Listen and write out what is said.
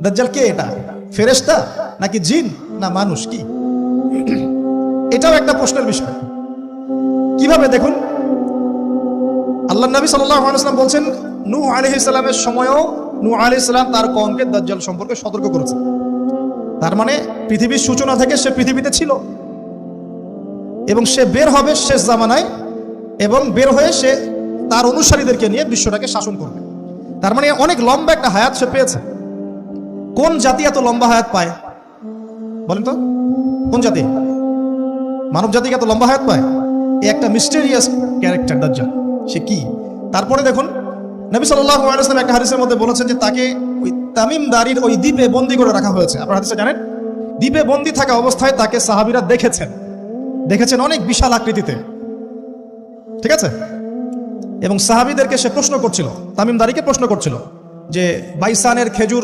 দাজ্জাল কে? এটা ফেরেশতা নাকি জিন না মানুষ? কি এটাও একটা প্রশ্নের বিষয়। কিভাবে দেখুন, আল্লাহ নবী সাল্লাল্লাহু আলাইহি ওয়াসাল্লাম বলছেন নূহ আলাইহিস সালামের সময়ও নূহ আলাইহিস সালাম তার কওমকে দাজ্জাল সম্পর্কে সতর্ক করেছেন। তার মানে পৃথিবীর সূচনা থেকে সে পৃথিবীতে ছিল এবং সে বের হবে শেষ জামানায়, এবং বের হয়ে সে তার অনুসারীদেরকে নিয়ে বিশ্বটাকে শাসন করবে। তার মানে অনেক লম্বা একটা হায়াত সে পেয়েছে। কোন জাতি এত লম্বা হায়াত পায় বলেন তো? কোন জাতি, মানব জাতি এত লম্বা হায়াত পায়? এই একটা মিস্টেরিয়াস ক্যারেক্টার দাজ্জাল। সে কি? তারপরে দেখুন, নবী সাল্লাল্লাহু আলাইহি ওয়াসাল্লাম একটা হাদিসের মধ্যে বলেছেন যে তাকে ওই তামিম দারির ওই দ্বীপে বন্দী করে রাখা হয়েছে। আপনারা হাদিসে জানেন, দ্বীপে বন্দী থাকা অবস্থায় তাকে সাহাবীরা দেখেছেন অনেক বিশাল আকৃতিতে, ঠিক আছে? এবং সাহাবীদেরকে সে প্রশ্ন করছিল, তামিম দারিকে প্রশ্ন করছিল যে বাইসানের খেজুর